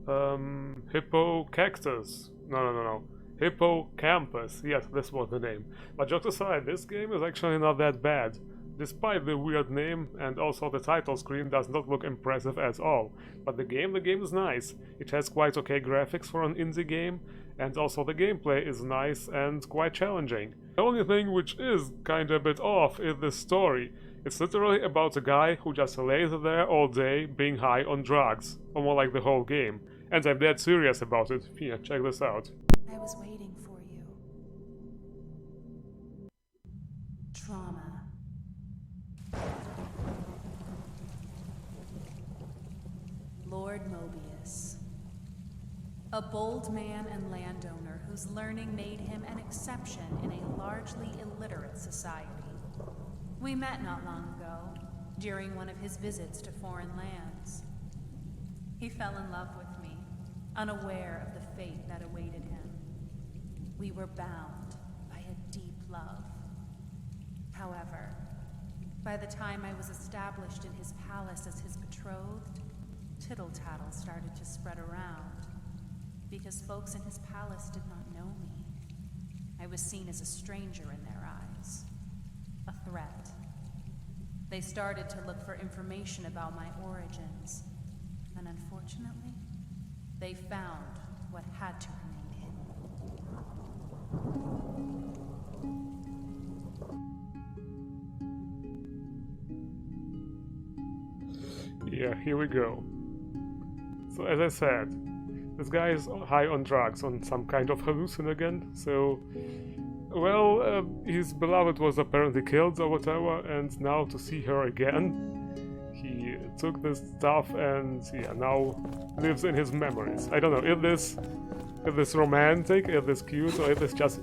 Hippocactus. No. Hippocampus. Yes, this was the name. But jokes aside, this game is actually not that bad. Despite the weird name, and also the title screen does not look impressive at all. But the game is nice. It has quite okay graphics for an indie game, and also the gameplay is nice and quite challenging. The only thing which is kinda a bit off is the story. It's literally about a guy who just lays there all day being high on drugs, or more like the whole game. And I'm dead serious about it. Here, check this out. I was waiting for you. Trauma. Lord Mobius. A bold man and landowner whose learning made him an exception in a largely illiterate society. We met not long ago, during one of his visits to foreign lands. He fell in love with me, unaware of the fate that awaited him. We were bound by a deep love. However, by the time I was established in his palace as his betrothed, tittle-tattle started to spread around, because folks in his palace did not know me. I was seen as a stranger in their eyes, a threat. They started to look for information about my origins, and unfortunately, they found what had to remain hidden. Yeah, here we go. So as I said, this guy is high on drugs, on some kind of hallucinogen, so... Well, his beloved was apparently killed or whatever, and now to see her again, he took this stuff and, yeah, now lives in his memories. I don't know, if this romantic, if this cute, or if this just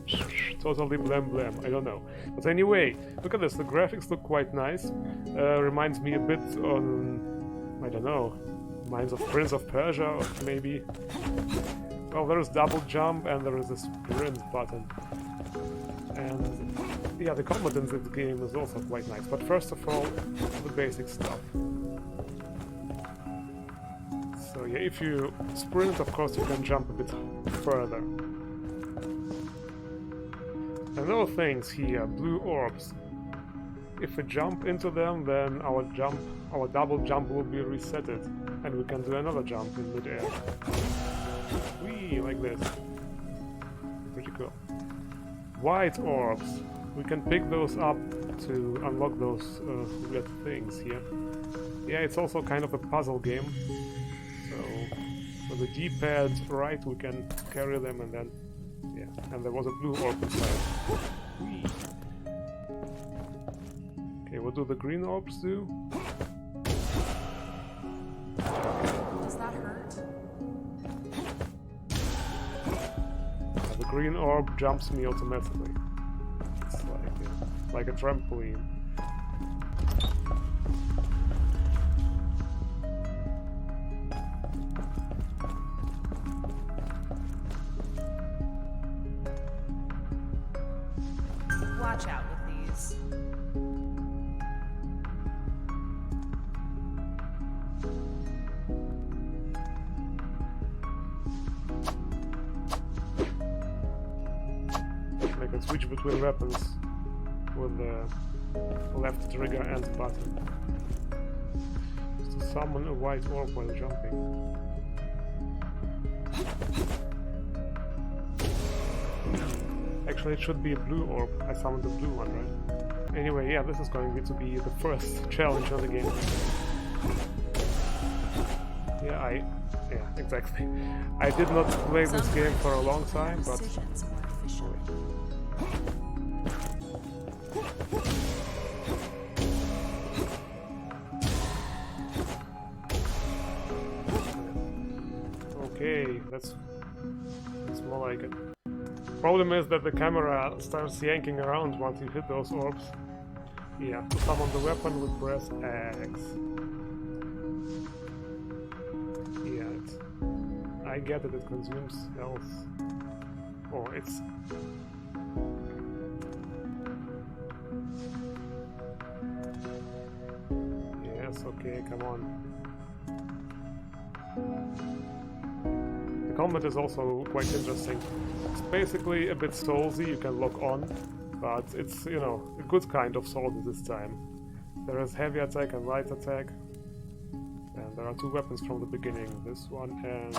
totally blam, I don't know. But anyway, look at this, the graphics look quite nice. Reminds me a bit on, I don't know, Minds of Prince of Persia, or maybe. Well, there is double jump and there is a sprint button. And yeah, the combat in this game is also quite nice. But first of all, the basic stuff. So yeah, if you sprint, of course, you can jump a bit further. And there are things here, blue orbs. If we jump into them, then our double jump will be resetted, and we can do another jump in mid-air. Whee, like this. Pretty cool. White orbs. We can pick those up to unlock those weird things here. Yeah, it's also kind of a puzzle game. So, with the D-pad right, we can carry them, and then, yeah, and there was a blue orb inside. Whee. Okay, what do the green orbs do? Does that hurt? The green orb jumps me automatically. It's like a trampoline. Watch out with these. I can switch between weapons with the left trigger and button. Just to summon a white orb while jumping. Actually, it should be a blue orb. I summoned the blue one, right? Anyway, yeah, this is going to be the first challenge of the game. Yeah, exactly. I did not play this game for a long time, but... Okay, that's more like it. Problem is that the camera starts yanking around once you hit those orbs. Yeah, to summon the weapon we press X. Yeah, I get it consumes health. Oh, it's... Yes, okay, come on. The combat is also quite interesting. It's basically a bit Soulsy, you can lock on, but it's, you know, a good kind of Soulsy this time. There is heavy attack and light attack, and there are two weapons from the beginning, this one and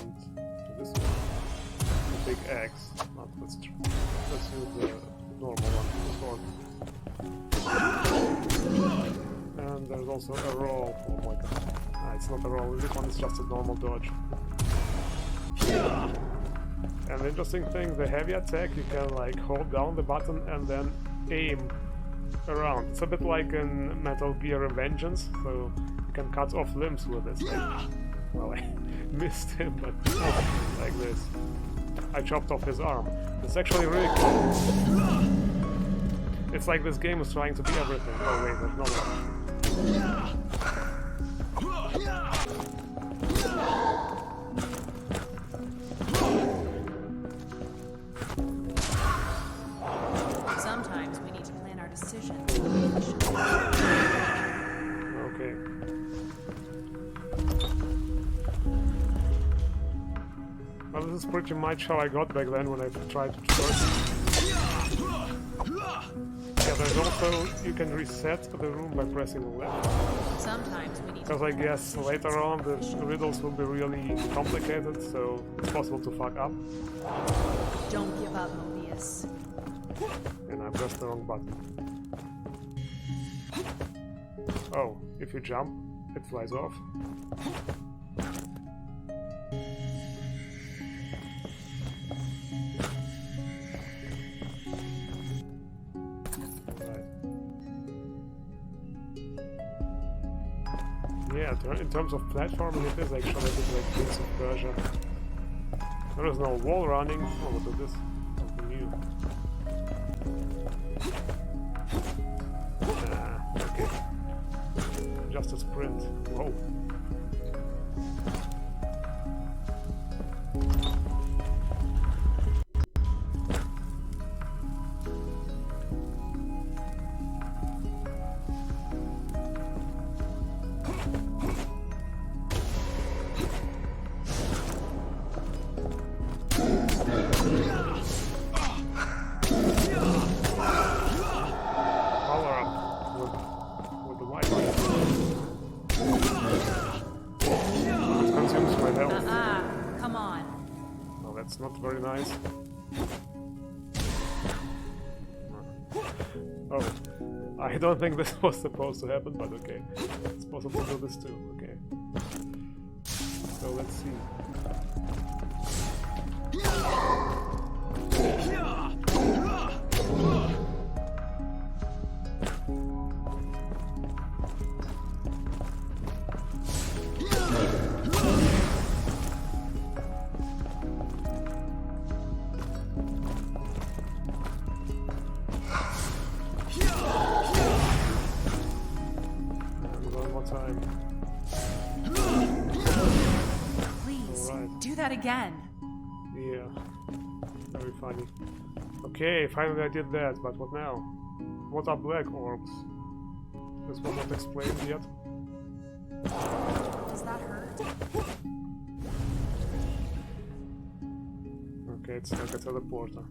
this one. The big axe. No, let's use the normal one, the sword. And there's also a roll. Oh my god. It's not a roll, this one is just a normal dodge. And the interesting thing, the heavy attack, you can like hold down the button and then aim around. It's a bit like in Metal Gear Vengeance, so you can cut off limbs with this. Like, well, I missed him, but like this. I chopped off his arm. It's actually really cool. It's like this game is trying to be everything. Oh wait, there's no one. Sometimes we need to plan our decisions. Okay. Well, this is pretty much how I got back then when I tried to traverse. Yeah, there's also, you can reset the room by pressing left. Sometimes we need to Because I guess later on the riddles will be really complicated, so it's possible to fuck up. Don't give up, Mobius. And I pressed the wrong button. Oh, if you jump, it flies off. Yeah, in terms of platforming, it is actually a bit like Prince of Persia. There is no wall running. Oh, look at this. Something new. Okay. Just a sprint. Whoa. That's not very nice. Oh, I don't think this was supposed to happen, but okay. It's possible to do this too, okay. So let's see. Again. Yeah, very funny. Okay, finally I did that, but what now? What are black orbs? This was not explained yet. Does that hurt? Okay, it's like a teleporter.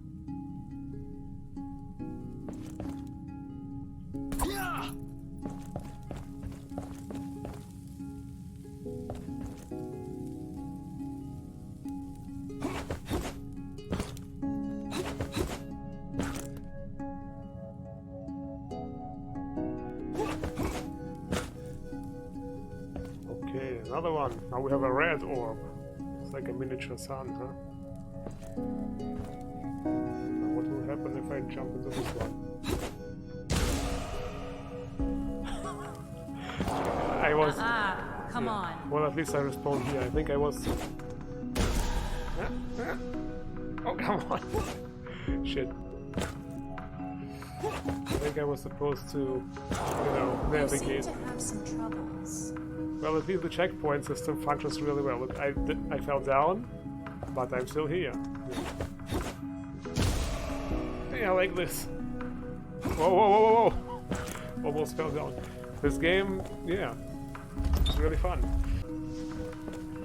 Another one. Now we have a red orb. It's like a miniature sun, huh? Now what will happen if I jump into this one? I was... come on. Well, at least I respawned here. I think I was... Oh, come on. Shit. I think I was supposed to, you know, navigate. You seem to have some troubles. Well, at least the checkpoint system functions really well. Look, I fell down, but I'm still here. Yeah, like this. Whoa, whoa, whoa, whoa, whoa! Almost fell down. This game, yeah, it's really fun.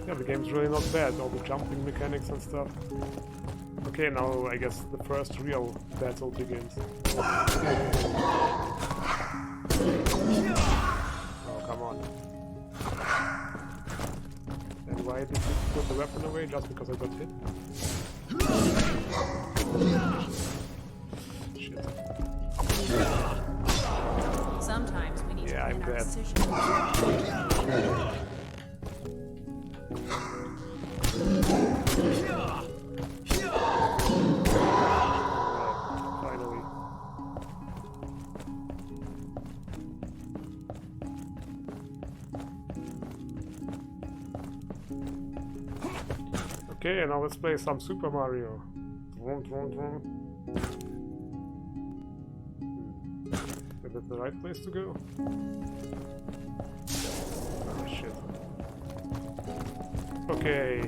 Yeah, the game's really not bad, all the jumping mechanics and stuff. Okay, now I guess the first real battle begins. Oh, come on. And why did you put the weapon away? Just because I got hit? Shit. Sometimes we need to I'm plan our dead. decisions. Finally. Okay, now let's play some Super Mario. Is that the right place to go? Oh shit. Okay.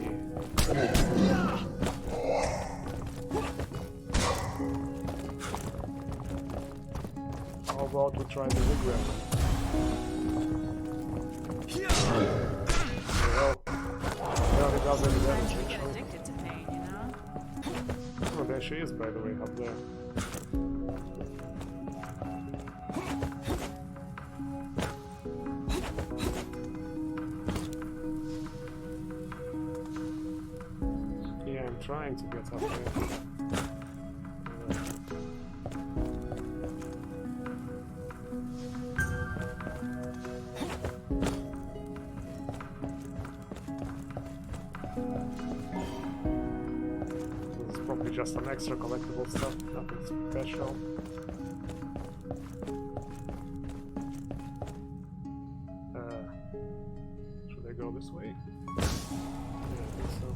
How about we try the rig weapon? Well, barely does any damage Sometimes we get actually. addicted to pain, you know? Oh, there she is, by the way, up there. Yeah, I'm trying to get up there. This is probably just some extra collectible stuff, nothing special. Should I go this way? Yeah, I think so.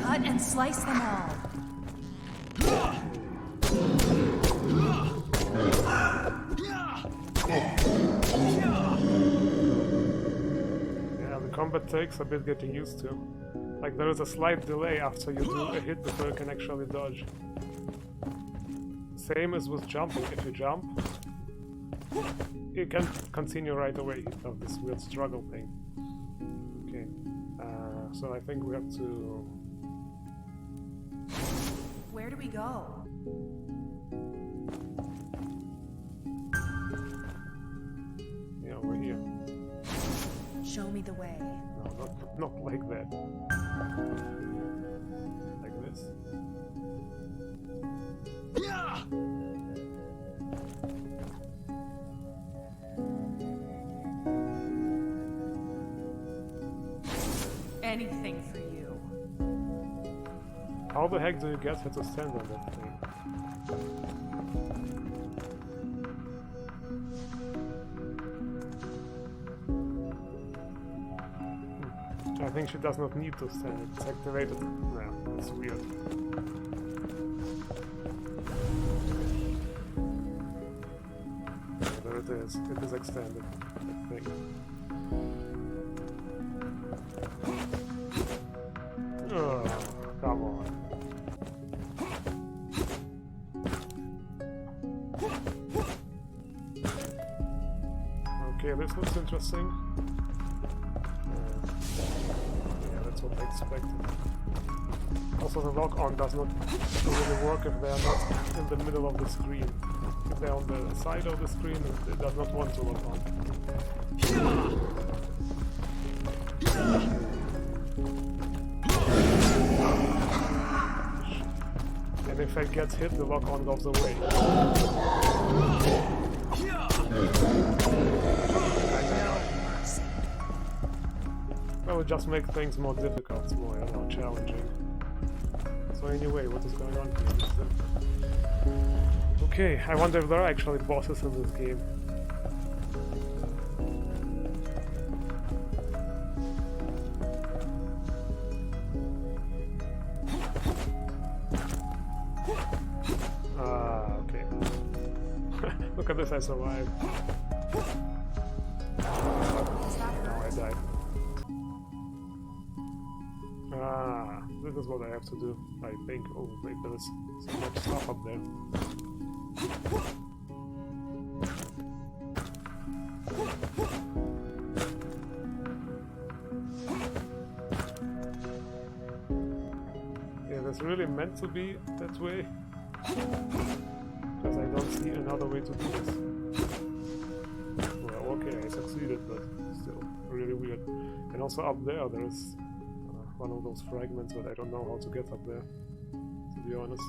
Cut and slice them all. Yeah, the combat takes a bit getting used to. Like, there is a slight delay after you do a hit before you can actually dodge. Same as with jumping. If you jump, you can continue right away. You have this weird struggle thing. Okay, so I think we have to... Where do we go? Yeah, we're here. Show me the way. No, not like that. Like this. Anything for you. How the heck do you get her to stand on that thing? I think she does not need to stand. It's activated. No, that's weird. Yeah, there it is. It is extended. That thing. Oh, come on. Okay, this looks interesting. Yeah, that's what I expected. Also, the lock-on does not really work if they are not in the middle of the screen. If they are on the side of the screen, it does not want to lock on. And if I get hit, the lock-on goes away. Well, it just makes things more difficult, more, you know, challenging. So anyway, what is going on here? Who Okay, I wonder if there are actually bosses in this game. Ah, okay. Look at this, I survived. Now I died. Ah, this is what I have to do, I think. Oh, wait, there is so much stuff up there. Yeah, that's really meant to be that way. Because I don't see another way to do this. Well, okay, I succeeded, but still really weird. And also up there, there is one of those fragments, but I don't know how to get up there, to be honest.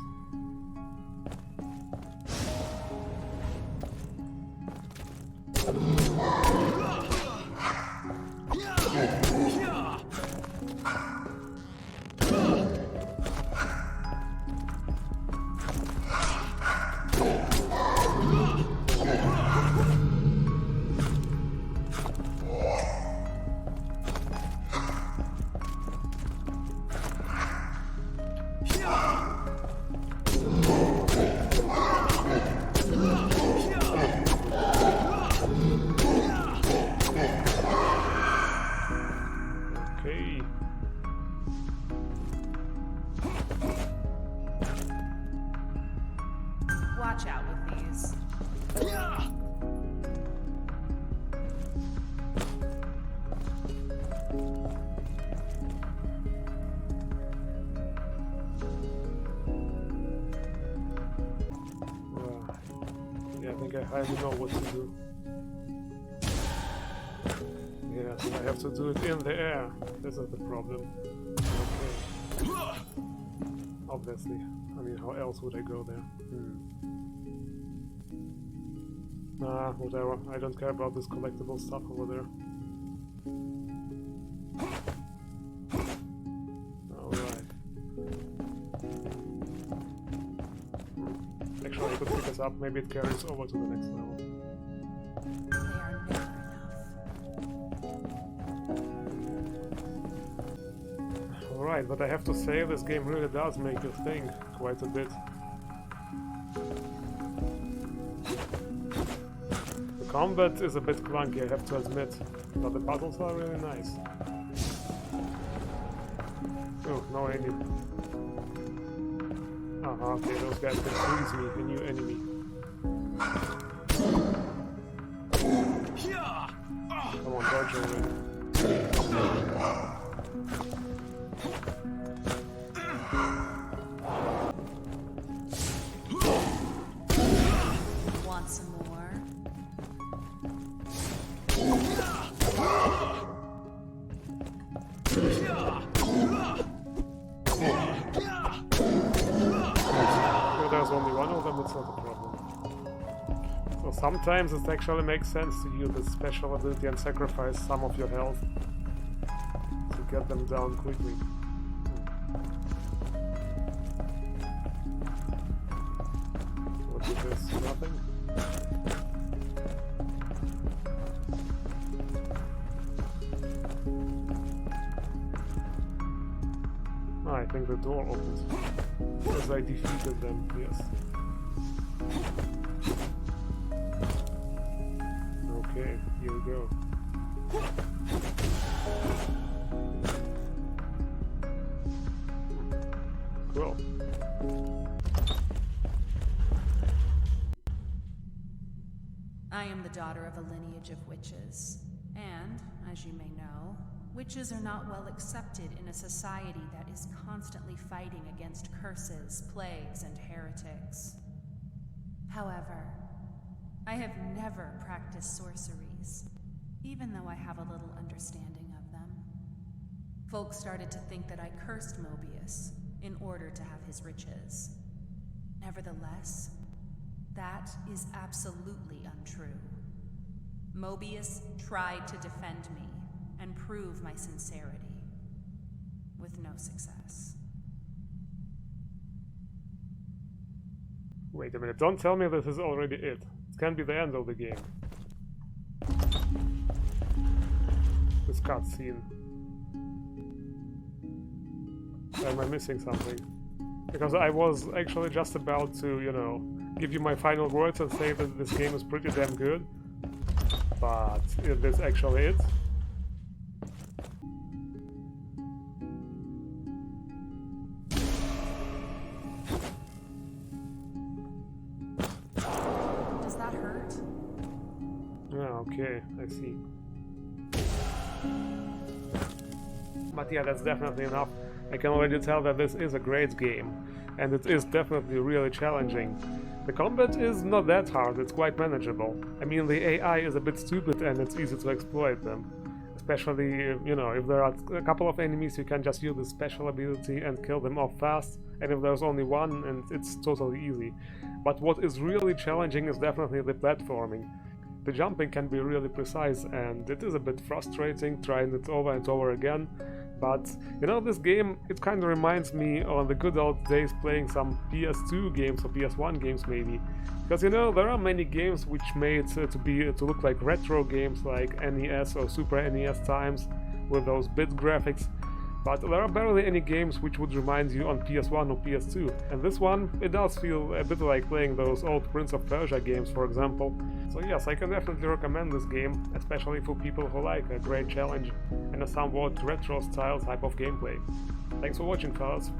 Watch out with these. Yeah, I think I hardly know what to do. Yeah, so I have to do it in the air. This is the problem. Okay. Obviously. I mean, how else would I go there? Nah, whatever. I don't care about this collectible stuff over there. Alright. Actually, I could pick us up. Maybe it carries over to the next level. They are never enough. Alright, but I have to say, this game really does make you think quite a bit. The combat is a bit clunky, I have to admit, but the puzzles are really nice. Oh, no enemy. Okay, those guys can freeze me, a new enemy. Come on, dodge already. Want some more? If there's only one of them, it's not a problem. So sometimes it actually makes sense to use this special ability and sacrifice some of your health to get them down quickly. What is this? Nothing? I think the door opened. Because I defeated them, yes. Okay, here we go. Cool. I am the daughter of a lineage of witches, and, as you may know, witches are not well accepted in a society that is constantly fighting against curses, plagues, and heretics. However, I have never practiced sorceries, even though I have a little understanding of them. Folks started to think that I cursed Mobius in order to have his riches. Nevertheless, that is absolutely untrue. Mobius tried to defend me and prove my sincerity, with no success. Wait a minute, don't tell me this is already it. It can't be the end of the game. This cutscene. Am I missing something? Because I was actually just about to, you know, give you my final words and say that this game is pretty damn good. But is this actually it? Does that hurt? Ah, okay, I see. But yeah, that's definitely enough. I can already tell that this is a great game, and it is definitely really challenging. The combat is not that hard, it's quite manageable. I mean, the AI is a bit stupid and it's easy to exploit them. Especially, you know, if there are a couple of enemies, you can just use the special ability and kill them off fast, and if there's only one, and it's totally easy. But what is really challenging is definitely the platforming. The jumping can be really precise, and it is a bit frustrating trying it over and over again. But, you know, this game, it kind of reminds me of the good old days playing some PS2 games or PS1 games maybe. Because, you know, there are many games which made to look like retro games like NES or Super NES times with those bit graphics. But there are barely any games which would remind you on PS1 or PS2. And this one, it does feel a bit like playing those old Prince of Persia games, for example. So yes, I can definitely recommend this game, especially for people who like a great challenge and a somewhat retro-style type of gameplay. Thanks for watching, fellas.